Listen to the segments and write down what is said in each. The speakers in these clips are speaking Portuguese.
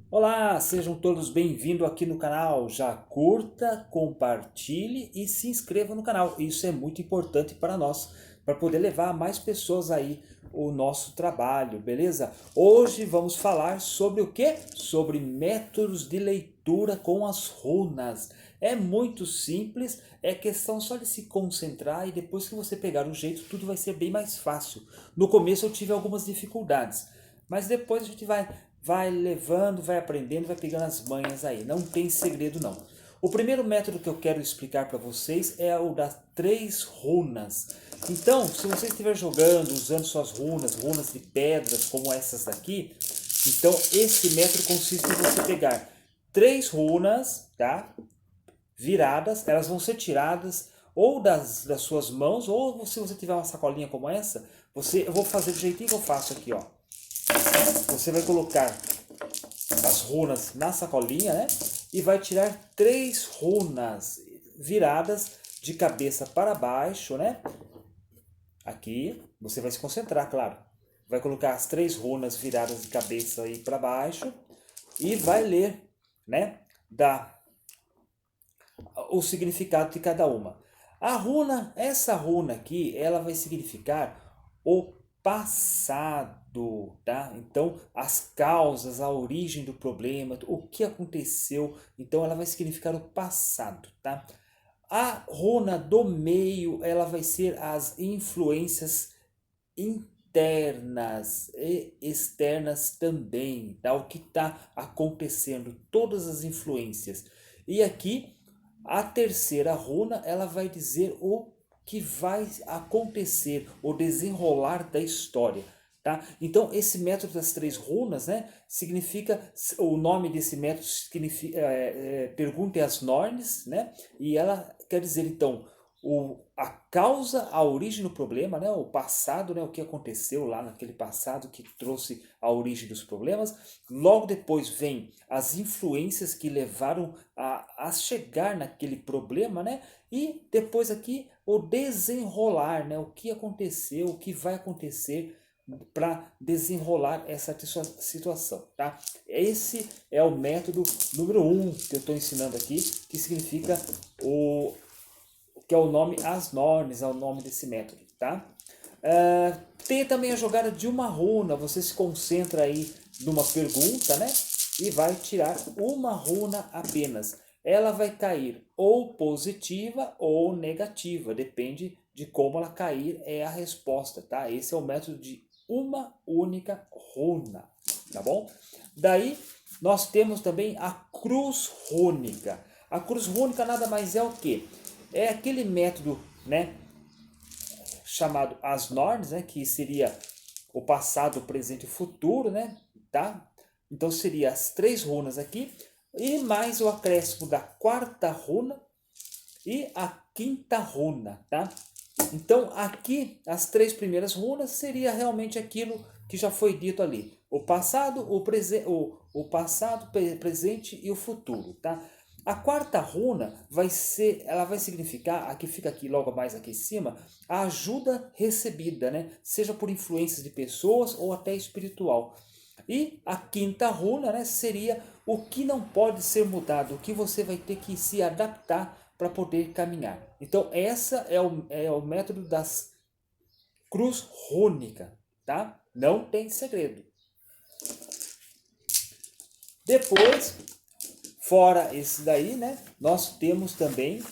Olá, sejam todos bem-vindos aqui no canal. Já curta, compartilhe e se inscreva no canal. Isso é muito importante para nós, para poder levar a mais pessoas aí o nosso trabalho, beleza? Hoje vamos falar sobre o quê? Sobre métodos de leitura com as runas. É muito simples, é questão só de se concentrar e depois que você pegar o jeito, tudo vai ser bem mais fácil. No começo eu tive algumas dificuldades, mas depois a gente vai levando, vai aprendendo, vai pegando as manhas aí. Não tem segredo não. O primeiro método que eu quero explicar para vocês é o das 3 runas. Então, se você estiver jogando, usando suas runas, runas de pedras como essas daqui, então esse método consiste em você pegar 3 runas, tá? Viradas, elas vão ser tiradas ou das suas mãos, ou se você tiver uma sacolinha como essa, eu vou fazer do jeitinho que eu faço aqui, ó. Você vai colocar as runas na sacolinha, né? E vai tirar 3 runas viradas de cabeça para baixo, né? Aqui, você vai se concentrar, claro. Vai colocar as 3 runas viradas de cabeça aí para baixo e vai ler, né? O significado de cada uma. Essa runa aqui, ela vai significar o passado, tá? Então, as causas, a origem do problema, o que aconteceu, então ela vai significar o passado, tá? A runa do meio, ela vai ser as influências internas e externas também, tá? O que está acontecendo, todas as influências. E aqui a terceira runa, ela vai dizer o que vai acontecer, o desenrolar da história. Tá? Então, esse método das 3 runas, né, significa, o nome desse método significa, pergunte às Nornes, né, e ela quer dizer, então, a causa, a origem do problema, né, o passado, né, o que aconteceu lá naquele passado que trouxe a origem dos problemas. Logo depois vem as influências que levaram a chegar naquele problema, né? E depois aqui o desenrolar, né? O que aconteceu, o que vai acontecer para desenrolar essa situação, tá? Esse é o método número 1 que eu estou ensinando aqui, que significa que é o nome As Nornes, é o nome desse método, tá? Tem também a jogada de uma runa, você se concentra aí numa pergunta, né? E vai tirar uma runa apenas. Ela vai cair ou positiva ou negativa, depende de como ela cair, é a resposta, tá? Esse é o método de uma única runa, tá bom? Daí nós temos também a cruz rúnica. A cruz rúnica nada mais é o que? É aquele método, né, chamado As Nornes, né, que seria o passado, o presente e o futuro, né, tá? Então seria as 3 runas aqui e mais o acréscimo da quarta runa e a quinta runa, tá? Então aqui as 3 primeiras runas seria realmente aquilo que já foi dito ali: o passado, o passado, presente e o futuro, tá? A quarta runa ela vai significar, a que fica aqui logo mais aqui em cima, a ajuda recebida, né? Seja por influências de pessoas ou até espiritual. E a quinta runa, né, seria o que não pode ser mudado, o que você vai ter que se adaptar para poder caminhar. Então essa é o método das cruz rúnica, tá? Não tem segredo. Depois, fora esse daí, né, nós temos também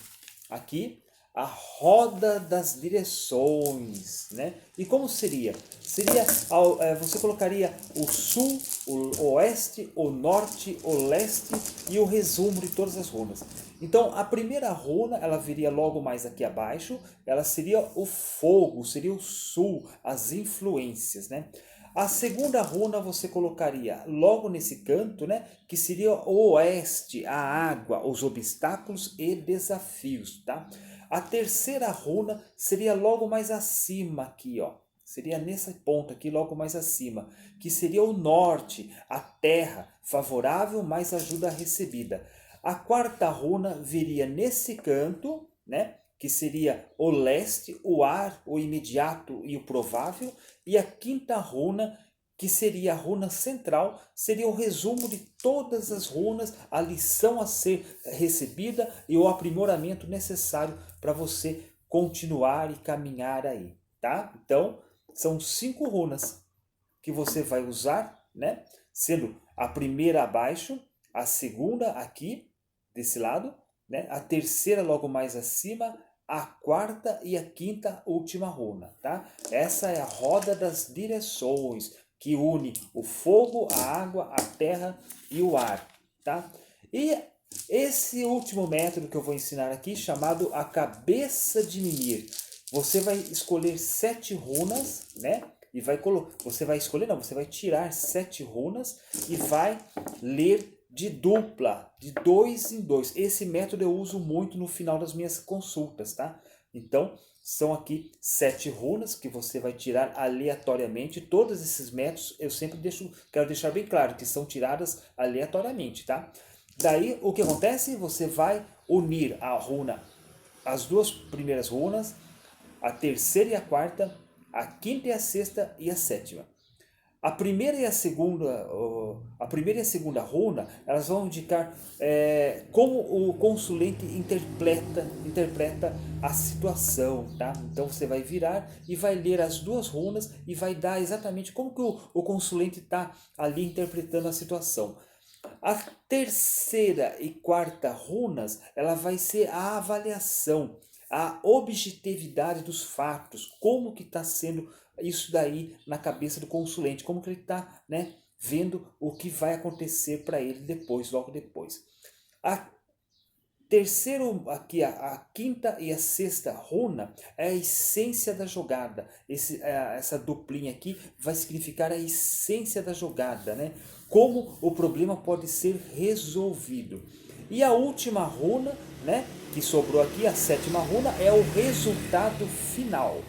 aqui a roda das direções, né? E como seria? Você colocaria o sul, o oeste, o norte, o leste e o resumo de todas as runas. Então a primeira runa, ela viria logo mais aqui abaixo, ela seria o fogo, seria o sul, as influências, né? A segunda runa você colocaria logo nesse canto, né, que seria o oeste, a água, os obstáculos e desafios, tá? A terceira runa seria logo mais acima aqui, ó. Seria nessa ponta aqui, logo mais acima, que seria o norte, a terra, favorável mais ajuda recebida. A quarta runa viria nesse canto, né? Que seria o leste, o ar, o imediato e o provável. E a quinta runa que seria a runa central, seria o resumo de todas as runas, a lição a ser recebida e o aprimoramento necessário para você continuar e caminhar aí, tá? Então, são 5 runas que você vai usar, né? Sendo a primeira abaixo, a segunda aqui, desse lado, né? A terceira logo mais acima, a quarta e a quinta última runa, tá? Essa é a roda das direções, que une o fogo, a água, a terra e o ar, tá? E esse último método que eu vou ensinar aqui, chamado a cabeça de Mimir. Você vai escolher 7 runas, né? E vai você vai escolher, não, você vai tirar 7 runas e vai ler de dupla, de 2 em 2. Esse método eu uso muito no final das minhas consultas, tá? Então, são aqui 7 runas que você vai tirar aleatoriamente. Todos esses métodos eu sempre quero deixar bem claro que são tiradas aleatoriamente, tá? Daí, o que acontece? Você vai unir a runa, as 2 primeiras runas, a terceira e a quarta, a quinta e a sexta e a sétima. A primeira e a segunda runa, elas vão indicar como o consulente interpreta a situação, tá? Então você vai virar e vai ler as 2 runas e vai dar exatamente como que o consulente está ali interpretando a situação. A terceira e quarta runas, ela vai ser a avaliação, a objetividade dos fatos, como que está sendo isso daí na cabeça do consulente, como que ele está, né, vendo o que vai acontecer para ele depois, logo depois. A terceiro aqui, a quinta e a sexta runa é a essência da jogada. Essa duplinha aqui vai significar a essência da jogada, né? Como o problema pode ser resolvido. E a última runa, né, que sobrou aqui, a sétima runa, é o resultado final,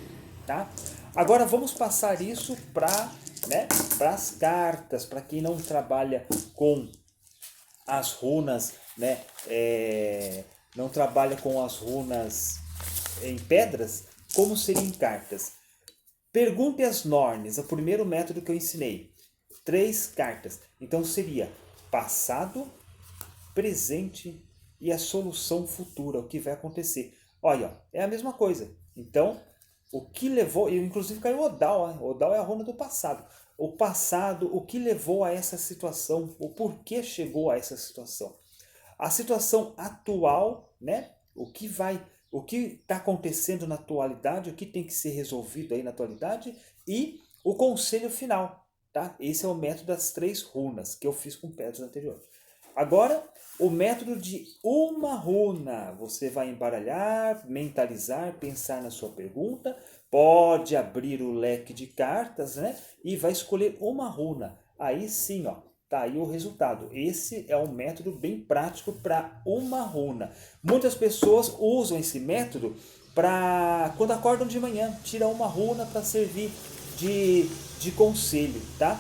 tá? Agora vamos passar isso para, né, as cartas, para quem não trabalha com as runas, né, não trabalha com as runas em pedras, como seriam em cartas. Pergunte as Nornes, o primeiro método que eu ensinei. 3 cartas. Então seria passado, presente e a solução futura, o que vai acontecer. Olha, é a mesma coisa. Então, o que levou, e inclusive caiu Odal, hein? Odal é a runa do passado. O passado, o que levou a essa situação, o porquê chegou a essa situação. A situação atual, né? O que está acontecendo na atualidade, o que tem que ser resolvido aí na atualidade e o conselho final, tá? Esse é o método das 3 runas que eu fiz com pedras anteriores. Agora, o método de uma runa. Você vai embaralhar, mentalizar, pensar na sua pergunta, pode abrir o leque de cartas, né? E vai escolher uma runa. Aí sim, ó, tá aí o resultado. Esse é um método bem prático para uma runa. Muitas pessoas usam esse método para quando acordam de manhã, tira uma runa para servir de conselho, tá?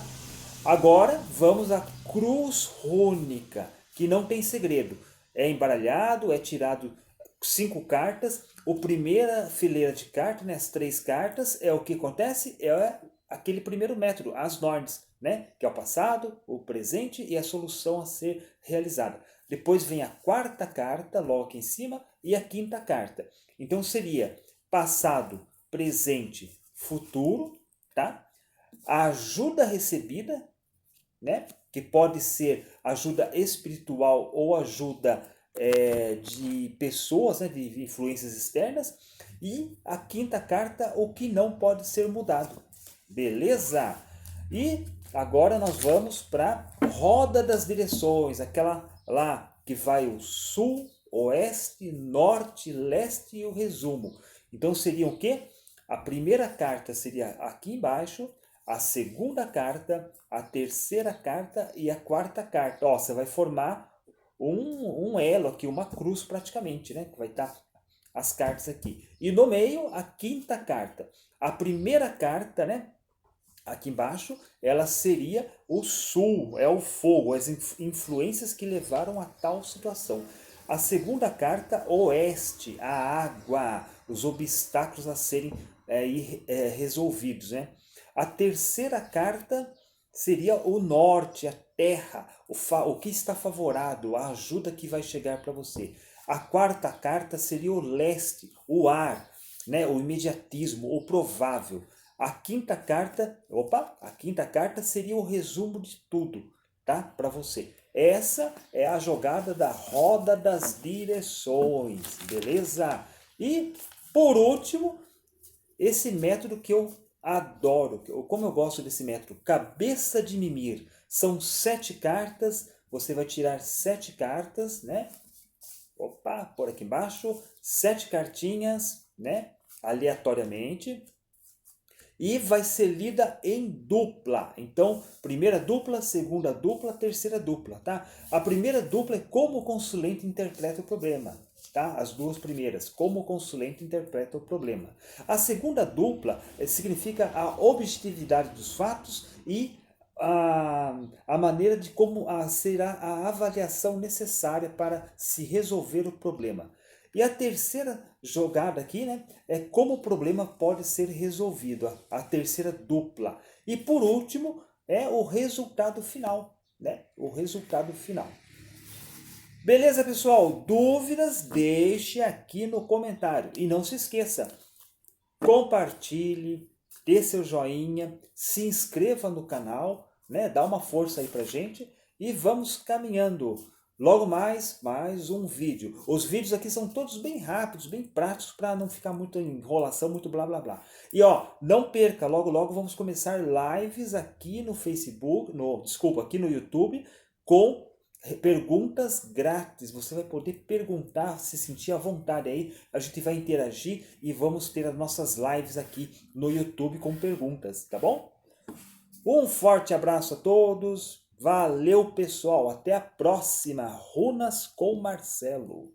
Agora vamos à cruz rúnica, que não tem segredo. É embaralhado, é tirado 5 cartas. A primeira fileira de cartas, né, as 3 cartas, é o que acontece? É aquele primeiro método, as Nornes, né? Que é o passado, o presente e a solução a ser realizada. Depois vem a quarta carta, logo aqui em cima, e a quinta carta. Então seria passado, presente, futuro, tá? A ajuda recebida, né? Que pode ser ajuda espiritual ou ajuda de pessoas, né? De influências externas. E a quinta carta, o que não pode ser mudado. Beleza? E agora nós vamos para roda das direções, aquela lá que vai o sul, oeste, norte, leste e o resumo. Então seria o quê? A primeira carta seria aqui embaixo, a segunda carta, a terceira carta e a quarta carta. Ó, você vai formar um elo aqui, uma cruz praticamente, né? Que vai estar as cartas aqui. E no meio, a quinta carta. A primeira carta, né? Aqui embaixo, ela seria o sul, é o fogo, as influências que levaram a tal situação. A segunda carta, oeste, a água, os obstáculos a serem resolvidos, né? A terceira carta seria o norte, a terra, o que está favorável, a ajuda que vai chegar para você. A quarta carta seria o leste, o ar, né? O imediatismo, o provável. A quinta carta, a quinta carta seria o resumo de tudo, tá? Para você. Essa é a jogada da roda das direções, beleza? E por último, esse método que eu adoro, como eu gosto desse método, cabeça de mimir. São 7 cartas, você vai tirar 7 cartas, né? Opa, por aqui embaixo, 7 cartinhas, né? Aleatoriamente. E vai ser lida em dupla. Então, primeira dupla, segunda dupla, terceira dupla, tá? A primeira dupla é como o consulente interpreta o problema, tá? As duas primeiras, como o consulente interpreta o problema. A segunda dupla significa a objetividade dos fatos e a maneira de como será a avaliação necessária para se resolver o problema. E a terceira jogada aqui, né, é como o problema pode ser resolvido, a terceira dupla. E por último, é o resultado final, né? O resultado final. Beleza, pessoal? Dúvidas? Deixe aqui no comentário. E não se esqueça, compartilhe, dê seu joinha, se inscreva no canal, né? Dá uma força aí pra gente e vamos caminhando. Logo mais um vídeo. Os vídeos aqui são todos bem rápidos, bem práticos, para não ficar muito enrolação, muito blá blá blá. E ó, não perca, logo vamos começar lives aqui no Facebook, aqui no YouTube, com perguntas grátis. Você vai poder perguntar, se sentir à vontade aí. A gente vai interagir e vamos ter as nossas lives aqui no YouTube com perguntas, tá bom? Um forte abraço a todos. Valeu, pessoal. Até a próxima. Runas com Marcelo.